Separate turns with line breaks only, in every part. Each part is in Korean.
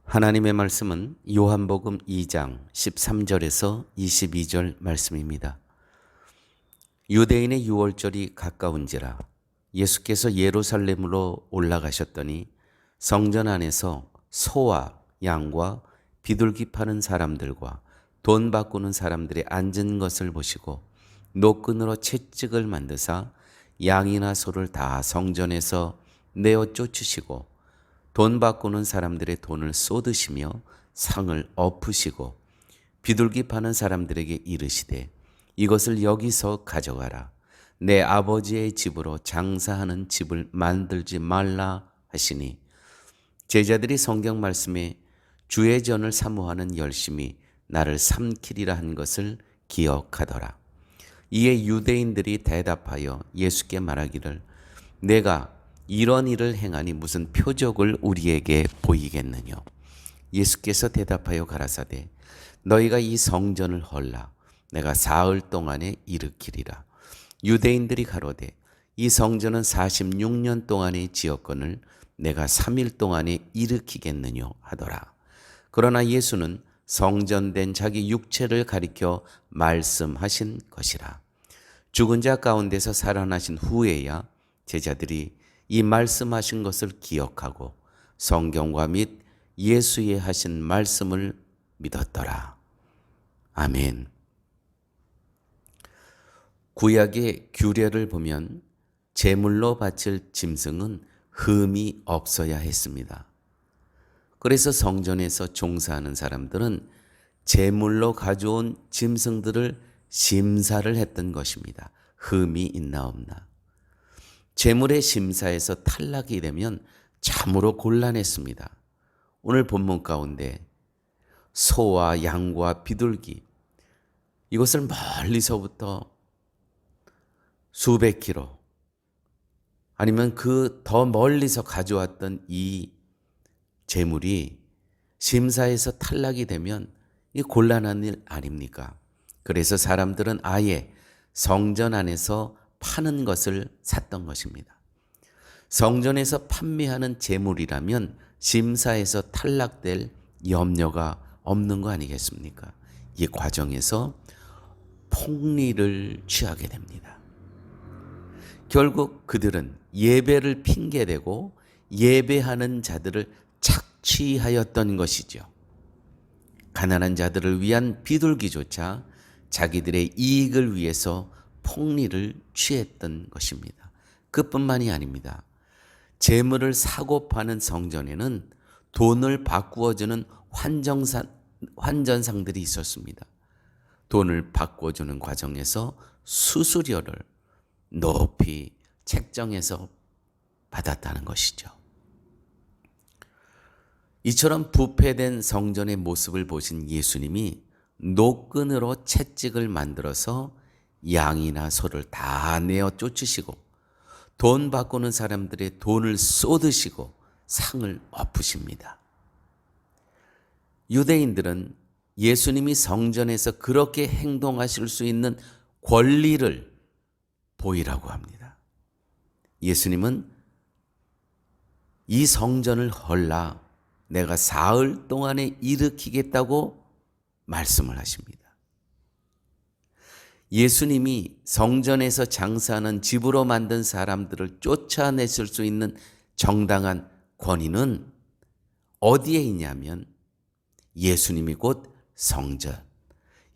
하나님의 말씀은 요한복음 2장 13절에서 22절 말씀입니다. 유대인의 유월절이 가까운지라 예수께서 예루살렘으로 올라가셨더니 성전 안에서 소와 양과 비둘기 파는 사람들과 돈 바꾸는 사람들이 앉은 것을 보시고 노끈으로 채찍을 만드사 양이나 소를 다 성전에서 내어 쫓으시고 돈 바꾸는 사람들의 돈을 쏟으시며 상을 엎으시고 비둘기 파는 사람들에게 이르시되 이것을 여기서 가져가라. 내 아버지의 집으로 장사하는 집을 만들지 말라 하시니 제자들이 성경 말씀에 주의 전을 사모하는 열심이 나를 삼키리라 한 것을 기억하더라. 이에 유대인들이 대답하여 예수께 말하기를 내가 이런 일을 행하니 무슨 표적을 우리에게 보이겠느냐. 예수께서 대답하여 가라사대 너희가 이 성전을 헐라 내가 사흘 동안에 일으키리라. 유대인들이 가로되 이 성전은 46년 동안의 지었건을 내가 3일 동안에 일으키겠느냐 하더라. 그러나 예수는 성전된 자기 육체를 가리켜 말씀하신 것이라. 죽은 자 가운데서 살아나신 후에야 제자들이 이 말씀하신 것을 기억하고 성경과 및 예수의 하신 말씀을 믿었더라. 아멘. 구약의 규례를 보면 제물로 바칠 짐승은 흠이 없어야 했습니다. 그래서 성전에서 종사하는 사람들은 제물로 가져온 짐승들을 심사를 했던 것입니다. 흠이 있나 없나. 제물의 심사에서 탈락이 되면 참으로 곤란했습니다. 오늘 본문 가운데 소와 양과 비둘기 이것을 멀리서부터 수백 킬로 아니면 그 더 멀리서 가져왔던 이 제물이 심사에서 탈락이 되면 이 곤란한 일 아닙니까? 그래서 사람들은 아예 성전 안에서 파는 것을 샀던 것입니다. 성전에서 판매하는 제물이라면 심사에서 탈락될 염려가 없는 거 아니겠습니까? 이 과정에서 폭리를 취하게 됩니다. 결국 그들은 예배를 핑계대고 예배하는 자들을 착취하였던 것이죠. 가난한 자들을 위한 비둘기조차 자기들의 이익을 위해서 폭리를 취했던 것입니다. 그뿐만이 아닙니다. 재물을 사고 파는 성전에는 돈을 바꾸어주는 환전상들이 있었습니다. 돈을 바꿔주는 과정에서 수수료를 높이 책정해서 받았다는 것이죠. 이처럼 부패된 성전의 모습을 보신 예수님이 노끈으로 채찍을 만들어서 양이나 소를 다 내어 쫓으시고 돈 바꾸는 사람들의 돈을 쏟으시고 상을 엎으십니다. 유대인들은 예수님이 성전에서 그렇게 행동하실 수 있는 권리를 보이라고 합니다. 예수님은 이 성전을 헐라 내가 사흘 동안에 일으키겠다고 말씀을 하십니다. 예수님이 성전에서 장사하는 집으로 만든 사람들을 쫓아냈을 수 있는 정당한 권위는 어디에 있냐면 예수님이 곧 성전,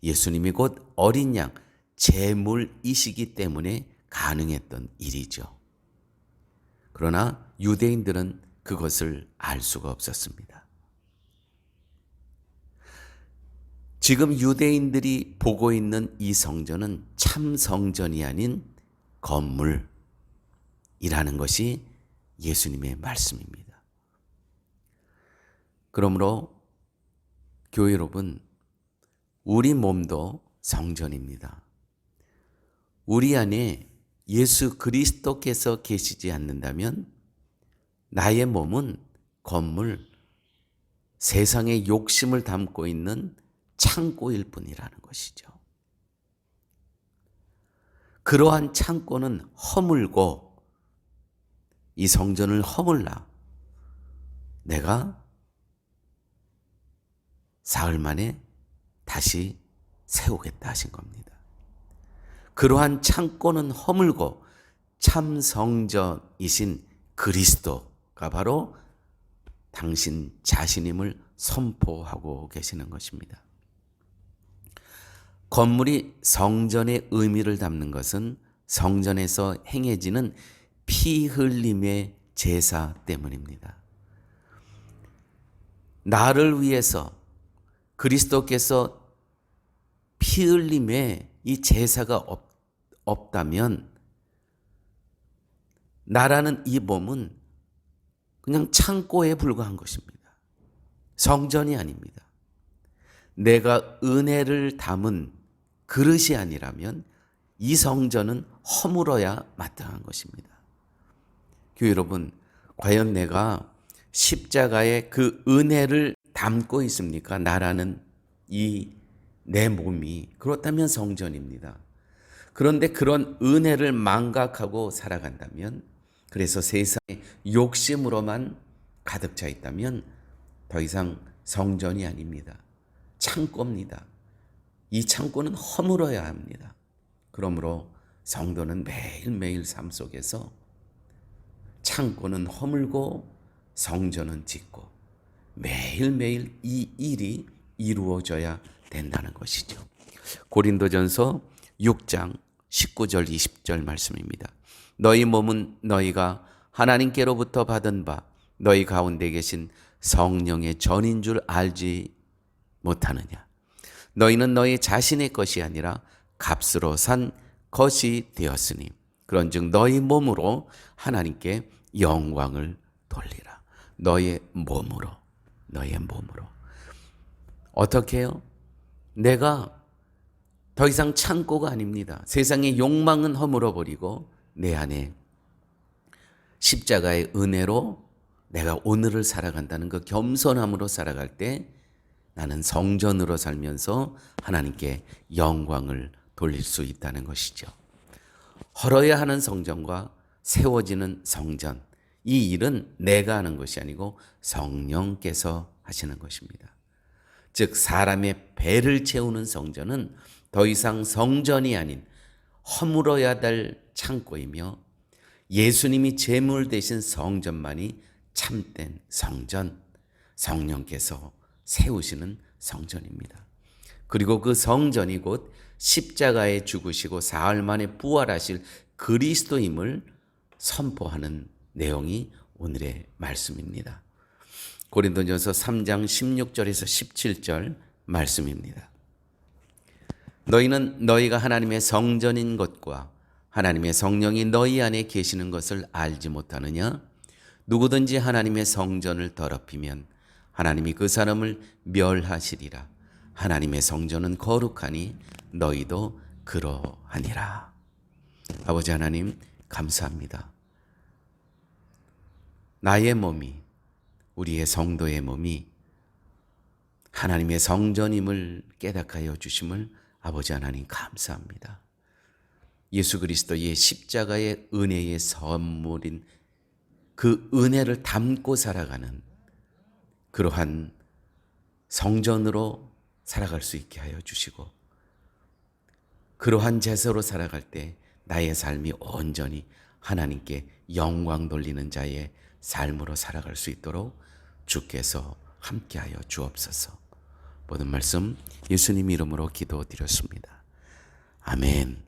예수님이 곧 어린 양, 제물이시기 때문에 가능했던 일이죠. 그러나 유대인들은 그것을 알 수가 없었습니다. 지금 유대인들이 보고 있는 이 성전은 참 성전이 아닌 건물이라는 것이 예수님의 말씀입니다. 그러므로 교회 여러분, 우리 몸도 성전입니다. 우리 안에 예수 그리스도께서 계시지 않는다면 나의 몸은 건물, 세상의 욕심을 담고 있는 창고일 뿐이라는 것이죠. 그러한 창고는 허물고 이 성전을 허물라 내가 사흘 만에 다시 세우겠다 하신 겁니다. 그러한 창고는 허물고 참 성전이신 그리스도가 바로 당신 자신임을 선포하고 계시는 것입니다. 건물이 성전의 의미를 담는 것은 성전에서 행해지는 피 흘림의 제사 때문입니다. 나를 위해서 그리스도께서 피 흘림의 이 제사가 없다면 나라는 이 몸은 그냥 창고에 불과한 것입니다. 성전이 아닙니다. 내가 은혜를 담은 그릇이 아니라면 이 성전은 허물어야 마땅한 것입니다. 교회 여러분, 과연 내가 십자가에 그 은혜를 담고 있습니까? 나라는 이 내 몸이 그렇다면 성전입니다. 그런데 그런 은혜를 망각하고 살아간다면, 그래서 세상에 욕심으로만 가득 차 있다면 더 이상 성전이 아닙니다. 창고입니다. 이 창고는 허물어야 합니다. 그러므로 성도는 매일매일 삶 속에서 창고는 허물고 성전은 짓고 매일매일 이 일이 이루어져야 된다는 것이죠. 고린도전서 6장 19절 20절 말씀입니다. 너희 몸은 너희가 하나님께로부터 받은 바 너희 가운데 계신 성령의 전인 줄 알지 못하느냐. 너희는 너희 자신의 것이 아니라 값으로 산 것이 되었으니 그런즉 너희 몸으로 하나님께 영광을 돌리라. 너의 몸으로. 어떻게 해요? 내가 더 이상 창고가 아닙니다. 세상의 욕망은 허물어버리고 내 안에 십자가의 은혜로 내가 오늘을 살아간다는 그 겸손함으로 살아갈 때 나는 성전으로 살면서 하나님께 영광을 돌릴 수 있다는 것이죠. 헐어야 하는 성전과 세워지는 성전, 이 일은 내가 하는 것이 아니고 성령께서 하시는 것입니다. 즉 사람의 배를 채우는 성전은 더 이상 성전이 아닌 허물어야 될 창고이며 예수님이 제물 되신 성전만이 참된 성전, 성령께서 세우시는 성전입니다. 그리고 그 성전이 곧 십자가에 죽으시고 사흘 만에 부활하실 그리스도임을 선포하는 내용이 오늘의 말씀입니다. 고린도전서 3장 16절에서 17절 말씀입니다. 너희는 너희가 하나님의 성전인 것과 하나님의 성령이 너희 안에 계시는 것을 알지 못하느냐? 누구든지 하나님의 성전을 더럽히면 하나님이 그 사람을 멸하시리라. 하나님의 성전은 거룩하니 너희도 그러하니라. 아버지 하나님 감사합니다. 나의 몸이, 우리의 성도의 몸이 하나님의 성전임을 깨닫게 주심을 아버지 하나님 감사합니다. 예수 그리스도의 십자가의 은혜의 선물인 그 은혜를 담고 살아가는 그러한 성전으로 살아갈 수 있게 하여 주시고 그러한 제사로 살아갈 때 나의 삶이 온전히 하나님께 영광 돌리는 자의 삶으로 살아갈 수 있도록 주께서 함께하여 주옵소서. 모든 말씀 예수님 이름으로 기도드렸습니다. 아멘.